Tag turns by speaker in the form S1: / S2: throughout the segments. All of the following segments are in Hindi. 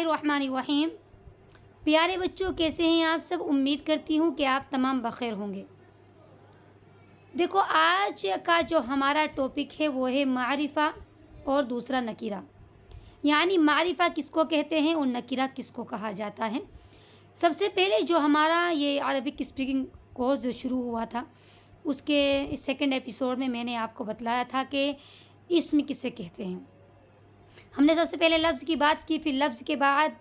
S1: बिस्मिल्लाहिर्रहमानिर्रहीम। प्यारे बच्चों, कैसे हैं आप सब? उम्मीद करती हूँ कि आप तमाम बखैर होंगे। देखो, आज का जो हमारा टॉपिक है वो है मारिफा और दूसरा नकीरा। यानी मारिफा किसको कहते हैं और नकीरा किसको कहा जाता है। सबसे पहले जो हमारा ये अरबिक स्पीकिंग कोर्स जो शुरू हुआ था, उसके सेकंड एपिसोड में मैंने आपको बतलाया था कि इस्म किसे कहते हैं। हमने सबसे पहले लफ्ज़ की बात की, फिर लफ्ज़ के बाद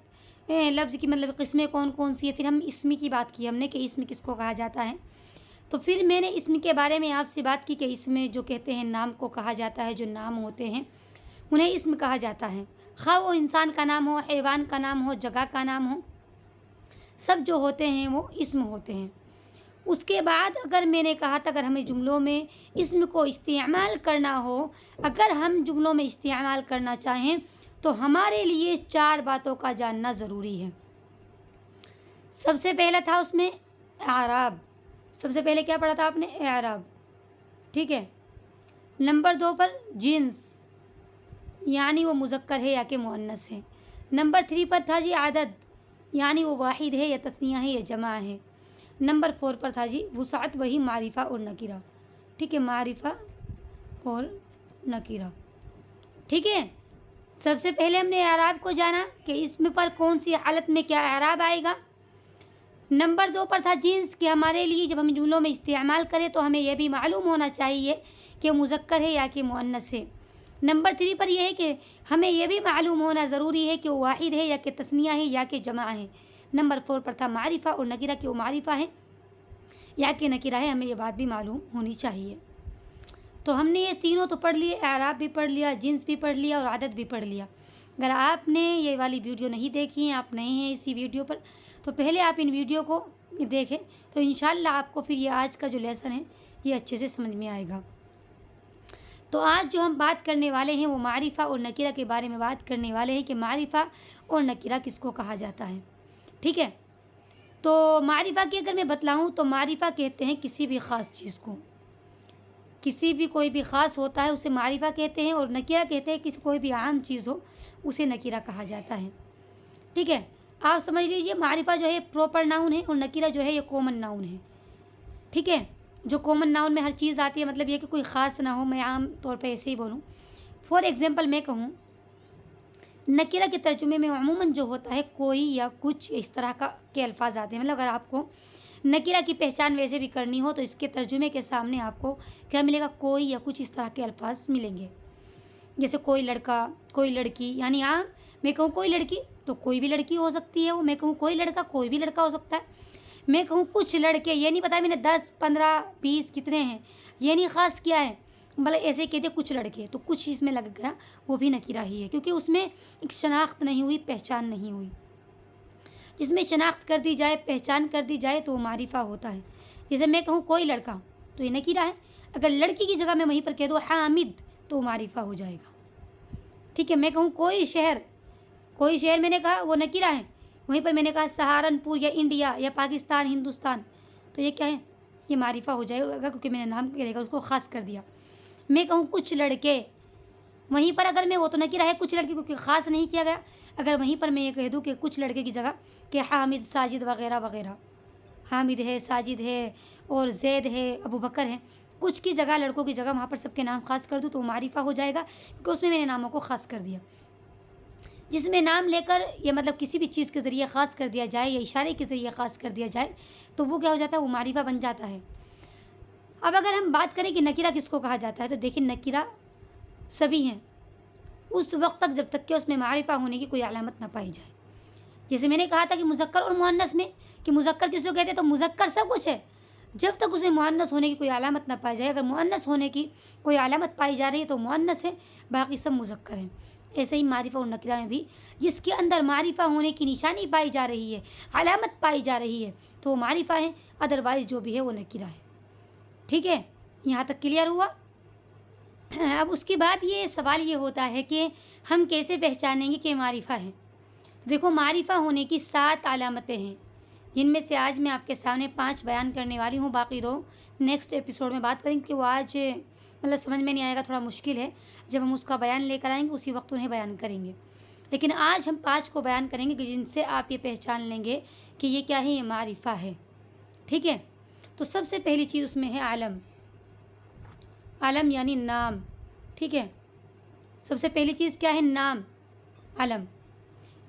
S1: लफ्ज़ की मतलब किस्में कौन कौन सी है, फिर हम इस्म की बात की हमने कि इस्म किसको कहा जाता है। तो फिर मैंने इस्म के बारे में आपसे बात की कि इसमें जो कहते हैं नाम को कहा जाता है, जो नाम होते हैं उन्हें इस्म कहा जाता है। ख़ास वो इंसान का नाम हो, हैवान का नाम हो, जगह का नाम हो, सब जो होते हैं वो इस्म होते हैं। उसके बाद अगर मैंने कहा था, अगर हमें जुमलों में इस्म को इस्तेमाल करना हो, अगर हम जुमलों में इस्तेमाल करना चाहें तो हमारे लिए 4 बातों का जानना ज़रूरी है। सबसे पहला था उसमें आराब। सबसे पहले क्या पढ़ा था आपने? आराब, ठीक है। नंबर 2 पर जिन्स, यानी वो मुज़क्कर है या कि मुअन्नस है। नंबर 3 पर था जी आदद, यानी वो वाहिद है या तस्निया है या जमा है। नंबर 4 पर था जी वुसाअत, वही मारिफा और नकीरा, ठीक है, मारिफा और नकीरा, ठीक है। सबसे पहले हमने एराब को जाना कि इसमें पर कौन सी हालत में क्या एराब आएगा। नंबर 2 पर था जिन्स, कि हमारे लिए जब हम जुमलों में इस्तेमाल करें तो हमें यह भी मालूम होना चाहिए कि मुज़क्कर है या कि मुअन्नस है। नंबर 3 पर यह है कि हमें यह भी मालूम होना ज़रूरी है कि वो वाहिद है या कि तस्निया है या कि जमा है। नंबर 4 पर था मारिफा और नकीरा, कि वो मारिफा है या कि नकीरा है, हमें ये बात भी मालूम होनी चाहिए। तो हमने ये तीनों तो पढ़ लिए, एराब भी पढ़ लिया, जिन्स भी पढ़ लिया और आदत भी पढ़ लिया। अगर आपने ये वाली वीडियो नहीं देखी है, आप नए हैं इसी वीडियो पर, तो पहले आप इन वीडियो को देखें, तो इंशाल्लाह आपको फिर ये आज का जो लेसन है ये अच्छे से समझ में आएगा। तो आज जो हम बात करने वाले हैं वो मारिफा और नकीरा के बारे में बात करने वाले हैं कि मारिफा और नकीरा किसको कहा जाता है, ठीक है। तो मारिफा की अगर मैं बतलाऊँ तो मारिफा कहते हैं किसी भी ख़ास चीज़ को, किसी भी कोई भी ख़ास होता है उसे मारिफा कहते हैं, और नकीरा कहते हैं किसी कोई भी आम चीज़ हो उसे नकीरा कहा जाता है, ठीक है। आप समझ लीजिए, मारिफा जो है प्रॉपर नाउन है और नकीरा जो है ये कॉमन नाउन है, ठीक है। जो कॉमन नाउन में हर चीज़ आती है, मतलब ये कि कोई ख़ास ना हो, मैं आम तौर पे ऐसे ही बोलूँ। फॉर एग्ज़ाम्पल मैं कहूँ, नकीरा के तर्जुमे में अमूमन जो होता है कोई या कुछ इस तरह का के अल्फाज आते हैं। मतलब अगर आपको नकीरा की पहचान वैसे भी करनी हो तो इसके तर्जुमे के सामने आपको क्या मिलेगा? कोई या कुछ इस तरह के अल्फाज मिलेंगे। जैसे कोई लड़का, कोई लड़की, यानी मैं कहूँ कोई लड़की तो कोई भी लड़की हो सकती है वो, मैं कहूँ कोई लड़का कोई भी लड़का हो सकता है, मैं कहूँ कुछ लड़के, ये नहीं पता मैंने 10, 15, 20 कितने हैं, ये नहीं ख़ास किया है, मतलब ऐसे कहते कुछ लड़के, तो कुछ इसमें लग गया, वो भी नकीरा ही है, क्योंकि उसमें एक शनाख्त नहीं हुई, पहचान नहीं हुई। जिसमें शनाख्त कर दी जाए, पहचान कर दी जाए तो वो मारिफा होता है। जैसे मैं कहूँ कोई लड़का तो ये नकीरा है, अगर लड़की की जगह मैं वहीं पर कह दूँ हामिद तो मारिफा हो जाएगा, ठीक है। मैं कहूँ कोई शहर, कोई शहर मैंने कहा वो नकीरा है, वहीं पर मैंने कहा सहारनपुर या इंडिया या पाकिस्तान, हिंदुस्तान, तो ये क्या है? ये मारिफा हो जाएगा, क्योंकि मैंने नाम क्या रहेगा उसको ख़ास कर दिया। मैं कहूँ कुछ लड़के, वहीं पर अगर मैं वो तो नकीरा है, कुछ लड़के क्योंकि ख़ास नहीं किया गया, अगर वहीं पर मैं ये कह दूँ कि कुछ लड़के की जगह कि हामिद, साजिद वगैरह वगैरह, हामिद है, साजिद है और जैद है, अबू बकर है, कुछ की जगह, लड़कों की जगह वहाँ पर सबके नाम ख़ास कर दूँ तो मारिफा हो जाएगा, क्योंकि उसमें मैंने नामों को ख़ास कर दिया। जिसमें नाम लेकर या मतलब किसी भी चीज़ के ज़रिए ख़ास कर दिया जाए या इशारे के ज़रिए ख़ास कर दिया जाए तो वो क्या हो जाता है? वो मारिफा बन जाता है। अब अगर हम बात करें कि नकीरा किसको कहा जाता है, तो देखिए नकीरा सभी हैं उस वक्त तक जब तक कि उसमें मारिफा होने की कोई अलामत ना पाई जाए। जैसे मैंने कहा था कि मुज़क्कर और मुअन्नस में, कि मुज़क्कर किसको कहते हैं, तो मुज़क्कर सब कुछ है जब तक उसमें मुअन्नस होने की कोई अलामत ना पाई जाए। अगर मुअन्नस होने की कोई अलामत पाई जा रही है तो मुअन्नस है, बाकी सब मुज़क्कर हैं। ऐसे ही मारिफा और नकीरा में भी जिसके अंदर मारिफा होने की निशानी पाई जा रही है, अलामत पाई जा रही है, तो वो मारिफा है, अदरवाइज़ जो भी है वो नकीरा है, ठीक है। यहाँ तक क्लियर हुआ? अब उसके बाद ये सवाल ये होता है कि हम कैसे पहचानेंगे कि मारिफा है। देखो, मारिफा होने की 7 अलामतें हैं, जिनमें से आज मैं आपके सामने 5 बयान करने वाली हूँ, बाकी 2 नेक्स्ट एपिसोड में बात करेंगे, क्योंकि वो आज मतलब समझ में नहीं आएगा, थोड़ा मुश्किल है। जब हम उसका बयान लेकर आएंगे उसी वक्त उन्हें बयान करेंगे। लेकिन आज हम 5 को बयान करेंगे कि जिनसे आप ये पहचान लेंगे कि ये क्या है, ये मारिफा है। ठीक है, तो सबसे पहली चीज़ उसमें है आलम। आलम यानी नाम। ठीक है, सबसे पहली चीज़ क्या है, नाम, आलम।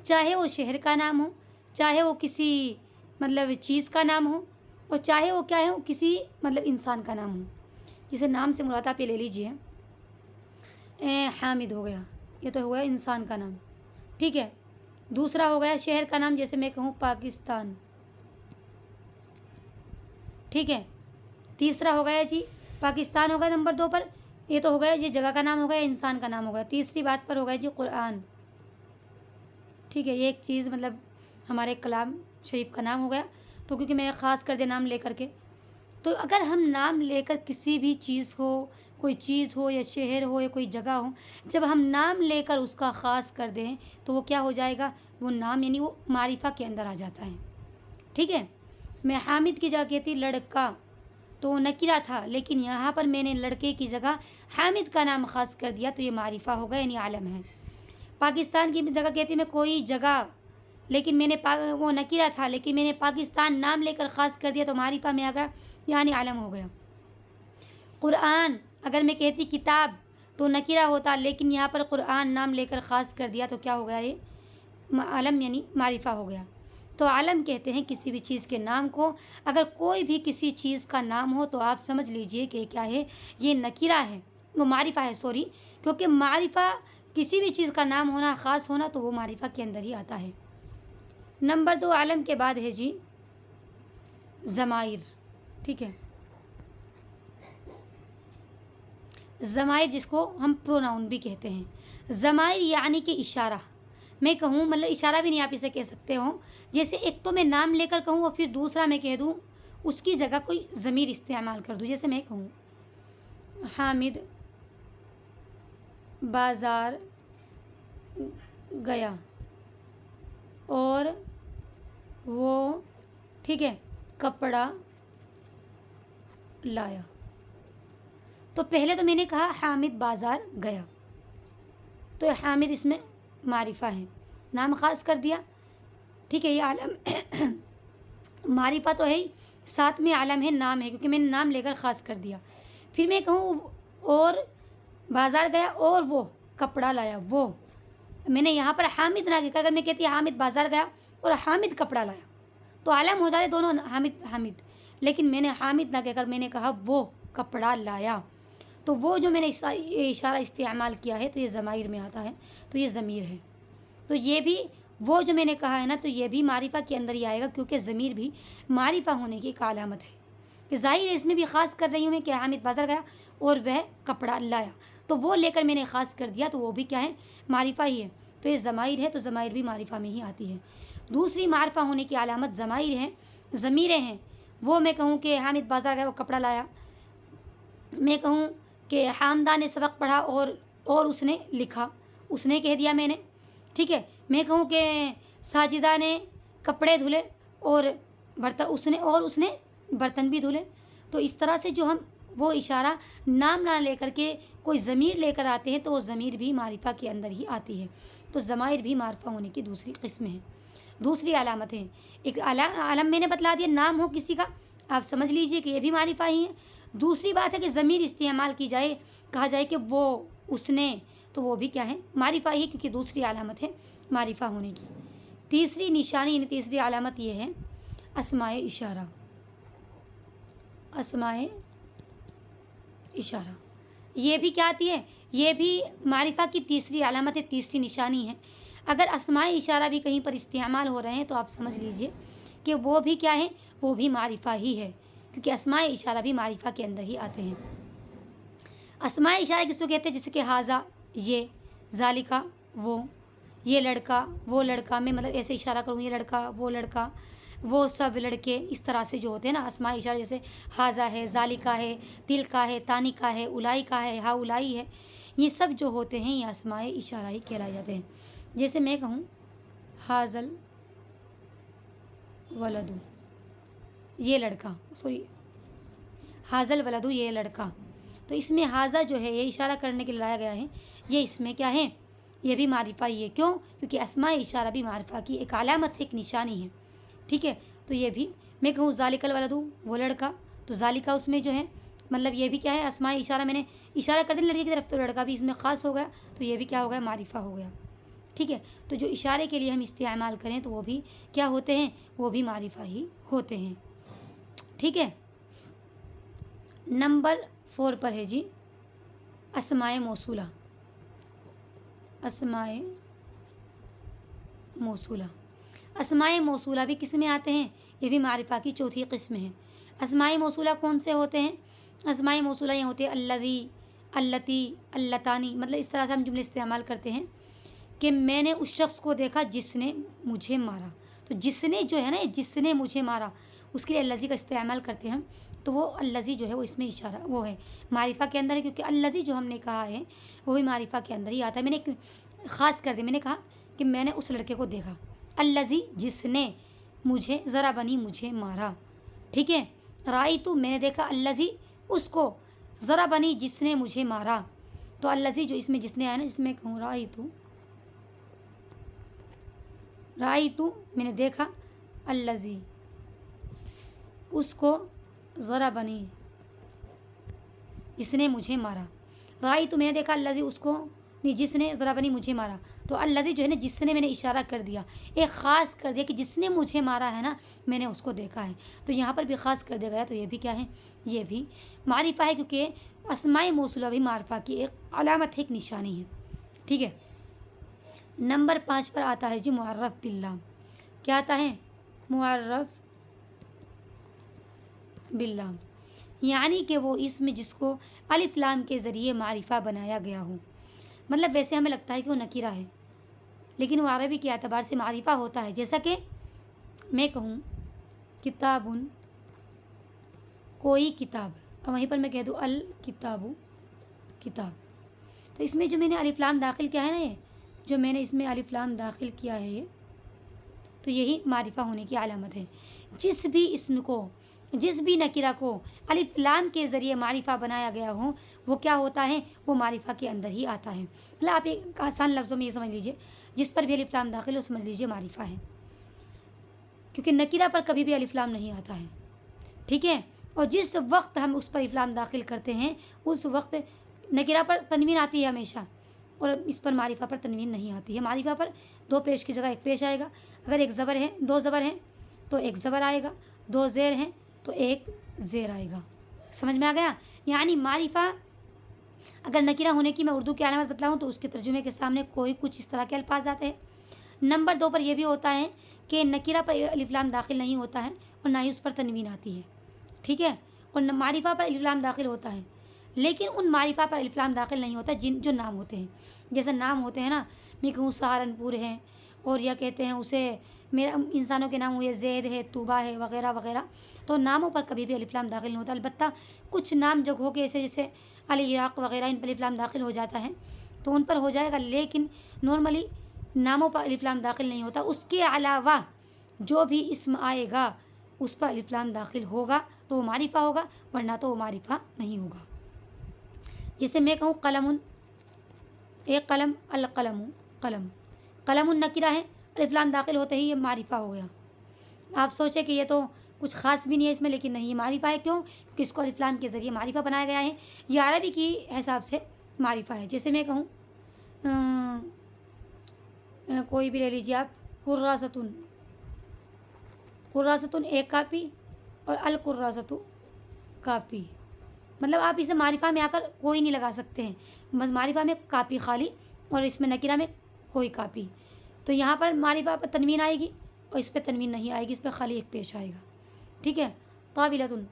S1: चाहे वो शहर का नाम हो, चाहे वो किसी मतलब चीज़ का नाम हो, और चाहे वो क्या है, किसी मतलब इंसान का नाम हो। जैसे नाम से मुराद आप ये ले लीजिए, हामिद हो गया, ये तो हो गया इंसान का नाम। ठीक है, दूसरा हो गया शहर का नाम, जैसे मैं कहूँ पाकिस्तान। ठीक है, तीसरा हो गया जी पाकिस्तान हो गया नंबर 2 पर, ये तो हो गया ये जगह का नाम हो गया, इंसान का नाम हो गया। तीसरी बात पर हो गया जी कुरान। ठीक है, ये एक चीज़ मतलब हमारे कलाम शरीफ का नाम हो गया, तो क्योंकि मैंने ख़ास कर दिया नाम लेकर के। तो अगर हम नाम लेकर किसी भी चीज़ हो, कोई चीज़ हो या शहर हो या कोई जगह हो, जब हम नाम लेकर उसका ख़ास कर दें तो वो क्या हो जाएगा, वो नाम यानी वो मारिफा के अंदर आ जाता है। ठीक है, मैं हामिद की जगह कहती लड़का, तो वो नकीरा था, लेकिन यहाँ पर मैंने लड़के की जगह हामिद का नाम ख़ास कर दिया, तो ये मारिफा होगा यानी आलम है। पाकिस्तान की जगह कहती मैं कोई जगह, लेकिन मैंने वो नकीरा था, लेकिन मैंने पाकिस्तान नाम लेकर ख़ास कर दिया, तो मारिफा में आ गया यानी आलम हो गया। कुरान अगर मैं कहती किताब तो नकीरा होता, लेकिन यहाँ पर कुरान नाम लेकर ख़ास कर दिया, तो क्या हो गया, ये आलम यानी मारिफा हो गया। तो आलम कहते हैं किसी भी चीज़ के नाम को। अगर कोई भी किसी चीज़ का नाम हो तो आप समझ लीजिए कि क्या है, ये नकीरा है, वो मारिफा है, सॉरी, क्योंकि मारिफा किसी भी चीज़ का नाम होना, ख़ास होना, तो वो मारिफा के अंदर ही आता है। नंबर 2 आलम के बाद है जी ज़माइर। ठीक है, ज़माइर जिसको हम प्रोनाउन भी कहते हैं। ज़माइर यानी कि इशारा, मैं कहूँ मतलब इशारा भी नहीं आप इसे कह सकते हो, जैसे एक तो मैं नाम लेकर कहूँ और फिर दूसरा मैं कह दूँ, उसकी जगह कोई ज़मीर इस्तेमाल कर दूँ। जैसे मैं कहूँ हामिद बाज़ार गया और वो, ठीक है, कपड़ा लाया। तो पहले तो मैंने कहा हामिद बाज़ार गया, तो हामिद इसमें मारिफा है, नाम ख़ास कर दिया। ठीक है, ये आलम मारिफा तो है ही, साथ में आलम है, नाम है, क्योंकि मैंने नाम लेकर ख़ास कर दिया। फिर मैं कहूँ और बाज़ार गया और वो कपड़ा लाया, वो मैंने यहाँ पर हामिद ना कहा। अगर मैं कहती हामिद बाज़ार गया और हामिद कपड़ा लाया, तो आलम हो जाते दोनों, हामिद हामिद, लेकिन मैंने हामिद ना कहकर मैंने कहा वो कपड़ा लाया, तो वो जो मैंने इशारा इस्तेमाल किया है, तो ये ज़माइर में आता है, तो ये ज़मीर है। तो ये भी वो जो मैंने कहा है ना, तो ये भी मारिफा के अंदर ही आएगा, क्योंकि ज़मीर भी मारिफा होने की एक अलामत है। कि ज़ाहिर है इसमें भी ख़ास कर रही हूँ मैं कि हामिद बाज़ार गया और वह कपड़ा लाया, तो वो लेकर मैंने ख़ास कर दिया, तो वो भी क्या है, मारिफा ही है। तो ये ज़माइर है, तो ज़माइर भी मारिफा में ही आती है। दूसरी मारिफा होने की अलामत ज़माइर हैं, ज़मीरें हैं। वो मैं कहूँ कि हामिद बाज़ार गया और कपड़ा लाया, मैं कहूँ कि हामदा ने सबक पढ़ा और उसने लिखा, उसने कह दिया मैंने। ठीक है, मैं कहूँ कि साजिदा ने कपड़े धुले और उसने बर्तन भी धुले। तो इस तरह से जो हम वो इशारा नाम ना लेकर के कोई ज़मीर लेकर आते हैं, तो वो ज़मीर भी मारिफा के अंदर ही आती है। तो ज़माइर भी मारिफा होने की दूसरी किस्म है, दूसरी अलामत है। एक आलम मैंने बतला दिया, नाम हो किसी का, आप समझ लीजिए कि ये भी मारिफा ही है। दूसरी बात है कि ज़मीर इस्तेमाल की जाए, कहा जाए कि वो, उसने, तो वो भी क्या है, मारिफा ही, क्योंकि दूसरी अलामत है मारिफा होने की। तीसरी निशानी यानी तीसरी अलामत ये है अस्माए इशारा। अस्माए इशारा ये भी क्या आती है, ये भी मारिफा की तीसरी अलामत है, तीसरी निशानी है। अगर अस्माए इशारा भी कहीं पर इस्तेमाल हो रहे हैं, तो आप समझ लीजिए कि वो भी क्या है, वो भी मारिफा ही है, क्योंकि अस्माए इशारा भी मारिफा के अंदर ही आते हैं। अस्माए इशारा किसको कहते हैं, जैसे कि हाजा ये, जालिका वो, ये लड़का वो लड़का, मैं मतलब ऐसे इशारा करूँ, ये लड़का वो लड़का, वो सब लड़के, इस तरह से जो होते हैं ना अस्माए इशारा, जैसे हाजा है, जालिका है, तिलका है, तानिका है, उलाई का है, हा उलाई है, ये सब जो होते हैं ये अस्माए इशारा ही कहलाए जाते हैं। जैसे मैं कहूँ हाजल वलदू, ये लड़का, सॉरी हाजल वलदू, ये लड़का, तो इसमें हाजा जो है ये इशारा करने के लिए लाया गया है, ये इसमें क्या है, ये भी मारिफा ही है। क्यों? क्योंकि अस्माए इशारा भी मारिफा की एक अलामत है, एक निशानी है। ठीक है, तो ये भी मैं कहूँ ज़ालिकल वलदु, वो लड़का, तो ज़ालिका उसमें जो है मतलब ये भी क्या है, अस्माए इशारा, मैंने इशारा कर दिया लड़के की तरफ, तो लड़का भी इसमें ख़ास हो गया, तो ये भी क्या हो गया, मारिफा हो गया। ठीक है, तो जो इशारे के लिए हम इस्तेमाल करें तो वो भी क्या होते हैं, वो भी मारिफा ही होते हैं। ठीक है, नंबर 4 पर है जी अस्माए मौसूला। अस्माए मौसूला, अस्माए मौसूला भी किस में आते हैं, ये भी मारिफा की चौथी किस्म है। अस्माए मौसूला कौन से होते हैं? अस्माए मौसूला ये होते हैं अल्लज़ी, अल्लती, अल्लतानी, मतलब इस तरह से हम जुमले इस्तेमाल करते हैं कि मैंने उस शख्स को देखा जिसने मुझे मारा। तो जिसने जो है ना, जिसने मुझे मारा, उसके लिए अल्लज़ी का इस्तेमाल करते हैं हम। तो वो अल्लज़ी जो है वो इसमें इशारा वो है मारिफा के अंदर है, क्योंकि अल्लज़ी जो हमने कहा है वो भी मारिफा के अंदर ही आता है। मैंने एक ख़ास कर दिया, मैंने कहा कि मैंने उस लड़के को देखा, अल्लज़ी जिसने मुझे ज़रा बनी मुझे मारा। ठीक है, राई तो मैंने देखा, अल्लज़ी उसको, ज़रा बनी जिसने मुझे मारा। तो अल्लज़ी जो इसमें जिसने आया ना, जिसमें कहूँ राई तो मैंने देखा, अल्लज़ी उसको, ज़रा बनी जिसने मुझे मारा। राई तो मैंने देखा, अल्लज़ी उसको नहीं, जिसने, ज़रा बनी मुझे मारा। तो अल्लज़ी जो है ना, जिसने मैंने इशारा कर दिया, एक ख़ास कर दिया कि जिसने मुझे मारा है ना, मैंने उसको देखा है। तो यहाँ पर भी ख़ास कर दिया गया, तो ये भी क्या है, ये भी मारिफा है, क्योंकि अस्माए मौसूला भी मारिफा की एक अलामत है, एक निशानी है। ठीक है, नंबर 5 पर आता है जी मुअर्रफ बिल्लाम। क्या आता है? मुअर्रफ बिल्लाम, यानी कि वो इसमें जिसको अलिफ लाम के ज़रिए मारिफा बनाया गया हो। मतलब वैसे हमें लगता है कि वो नकीरा है, लेकिन वो अरबी के एतबार से मारिफा होता है। जैसा कि मैं कहूँ किताबुन, कोई किताब, और वहीं पर मैं कह दूँ अल किताबु, किताब। तो इसमें जो मैंने अलिफ लाम दाखिल किया है ना, ये जो मैंने इसमें अलिफ लाम दाखिल किया है ये, तो यही मारिफा होने की अलामत है। जिस भी इस्म को, जिस भी नकीरा को अलिफ लाम के ज़रिए मारिफा बनाया गया हो, वो क्या होता है, वो मारिफा के अंदर ही आता है। मतलब आप एक आसान लफ्ज़ों में ये समझ लीजिए, जिस पर भी अलिफ लाम दाखिल हो समझ लीजिए मारिफा है, क्योंकि नकीरा पर कभी भी अलिफ लाम नहीं आता है। ठीक है, और जिस वक्त हम उस पर अलिफ लाम दाखिल करते हैं, उस वक्त नकीरा पर तनवीन आती है हमेशा, और इस पर मारिफा पर तनवीन नहीं आती है। मारिफा पर दो पेश की जगह एक पेश आएगा। अगर एक ज़बर है, दो ज़बर हैं तो एक ज़बर आएगा, दो ज़ेर हैं तो एक ज़ेर आएगा। समझ में आ गया? यानी मारिफा अगर नकीरा होने की मैं उर्दू की अलामत बतलाऊँ तो उसके तर्जुमे के सामने कोई कुछ इस तरह के अल्फाज आते हैं। नंबर 2 पर यह भी होता है कि नकीरा पर अलिफ लाम दाखिल नहीं होता है और ना ही उस पर तनवीन आती है। ठीक है, और मारिफा पर अलिफ लाम दाखिल होता है, लेकिन उन मारिफा पर अलिफ लाम दाखिल नहीं होता जिन जो नाम होते हैं। जैसे नाम होते हैं ना, मैं कहूँ सहारनपुर है, और या कहते हैं उसे मेरा इंसानों के नाम हुए ज़ैद है, तूबा है, वगैरह वगैरह। तो नामों पर कभी भी अलिफ लाम दाखिल नहीं होता। अलबत्ता कुछ नाम जगहों के ऐसे जैसे अल इराक़ वगैरह, इन पर अलिफ लाम दाखिल हो जाता है तो उन पर हो जाएगा, लेकिन नॉर्मली नामों पर अलिफ लाम दाखिल नहीं होता। उसके अलावा जो भी इस्म आएगा उस पर अलिफ लाम दाखिल होगा तो वो मारिफा होगा, वरना तो वो मारिफा नहीं होगा। जैसे मैं कहूँ कलमुन, एक कलम, अल कलमु, कलम, कलमुन नकीरा है, अलिफ लाम दाखिल होते ही ये मारिफा हो गया। आप सोचे कि ये तो कुछ ख़ास भी नहीं है इसमें, लेकिन नहीं, ये मारिफा है। क्यों? क्योंकि इसको अलिफ लाम के ज़रिए मारिफा बनाया गया है। ये अरबी की हिसाब से मारिफा है। जैसे मैं कहूँ कोई भी ले लीजिए आप, कुर्रासतुन, कुर्रासतुन एक कापी, और अल कुर्रासतु कापी। मतलब आप इसे मारिफा में आकर कोई नहीं लगा सकते हैं, बस मारिफा में कापी खाली, और इसमें नकीरा में कोई कापी। तो यहाँ पर मारिफा पर तनवीन आएगी और इस पर तनवीन नहीं आएगी, इस पर खाली एक पेश आएगा। ठीक है, ताविलतुन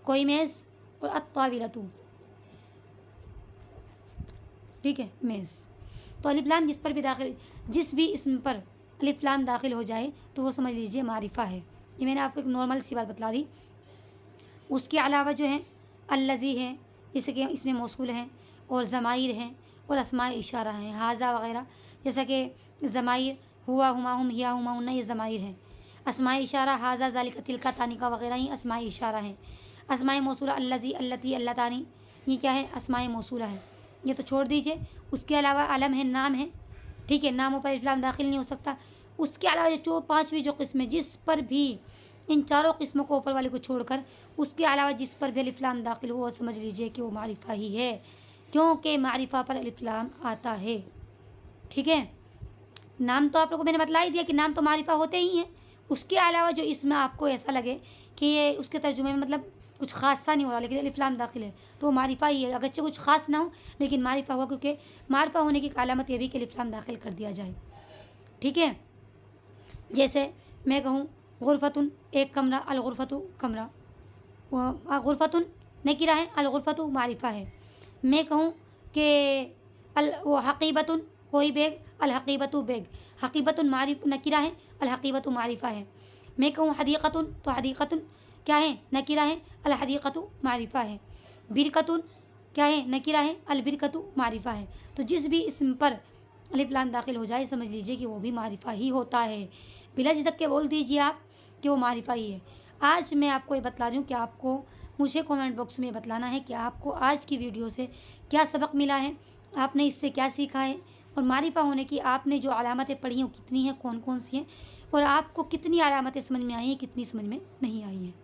S1: कोई मेज़, और अत्ताविलतु, ठीक है, मेज़। तो अलिफ लाम जिस पर भी दाखिल, जिस भी इसम पर अलिफ लाम दाखिल हो जाए तो वो समझ लीजिए मारिफा है। ये मैंने आपको एक नॉर्मल सी बात बतला दी। उसके अलावा जो है अल्लज़ी है, जैसे कि इसमें मौसूल हैं, और ज़माइर हैं, और अस्माए इशारा हैं, हाजा वगैरह। जैसा कि ज़माइर हुआ, हुमा, हुम, हिया, हुमा, हुन्ना, ये ज़माइर हैं। अस्माए इशारा हाजा, ज़ालिका, तिलका, तानिका वगैरह ही अस्माए इशारा हैं। अस्माए मौसूला अल्लज़ी, अल्लती, अल्लतानी, ये क्या है, अस्माए मौसूला है, ये तो छोड़ दीजिए। उसके अलावा अलम है, नाम है, ठीक है, नामों पर इस्लाम दाखिल नहीं हो सकता। उसके अलावा जो पाँचवीं जो किस्म है, जिस पर भी इन चारों किस्मों को ऊपर वाले को छोड़कर उसके अलावा जिस पर भी अलिफ्लाम दाखिल हो वो समझ लीजिए कि वो मारिफा ही है, क्योंकि मारिफा पर अलिफ्लाम आता है। ठीक है, नाम तो आप लोगों को मैंने बतला ही दिया कि नाम तो मारिफा होते ही हैं। उसके अलावा जो इसमें आपको ऐसा लगे कि ये उसके तर्जुमे में मतलब कुछ खास सा नहीं हो रहा लेकिन अलिफ्लाम दाखिल है तो वो मारिफा ही है, अगरचे कुछ खास ना हो लेकिन मारिफा हुआ, क्योंकि मारिफा होने की अलामत ये भी कि अलिफ्लाम दाखिल कर दिया जाए। ठीक है, जैसे मैं कहूँ गुरफतुन एक कमरा, अलगुरफतु कमरा, गुरफतुन नकीरा है, अलगुरफतु मारिफा है। मैं कहूँ कि वो हकीबतुन कोई बैग, अलहकीबतु बैग, हकीबतुन मारिफ नकीरा है, अलहकीबतु मारिफा है। मैं कहूँ हदीक़तुन तो हदीक़तुन क्या है, नकीरा है, अलहदीक़तु मारिफा है। बिरकतुन क्या है, नकीरा है, अलबिरकतु मारिफा है। तो जिस भी इसम पर अलिफ लाम दाखिल हो जाए समझ लीजिए कि वो भी मारिफा ही होता है, बिला झिझक के बोल दीजिए आप कि वो मारिफा ही है। आज मैं आपको ये बतला रही हूँ कि आपको मुझे कमेंट बॉक्स में बतलाना है कि आपको आज की वीडियो से क्या सबक मिला है, आपने इससे क्या सीखा है, और मारिफा होने की आपने जो अलामतें पढ़ी हैं कितनी हैं, कौन कौन सी हैं, और आपको कितनी अलामतें समझ में आई हैं, कितनी समझ में नहीं आई हैं।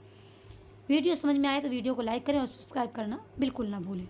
S1: वीडियो समझ में आए तो वीडियो को लाइक करें और सब्सक्राइब करना बिल्कुल ना भूलें।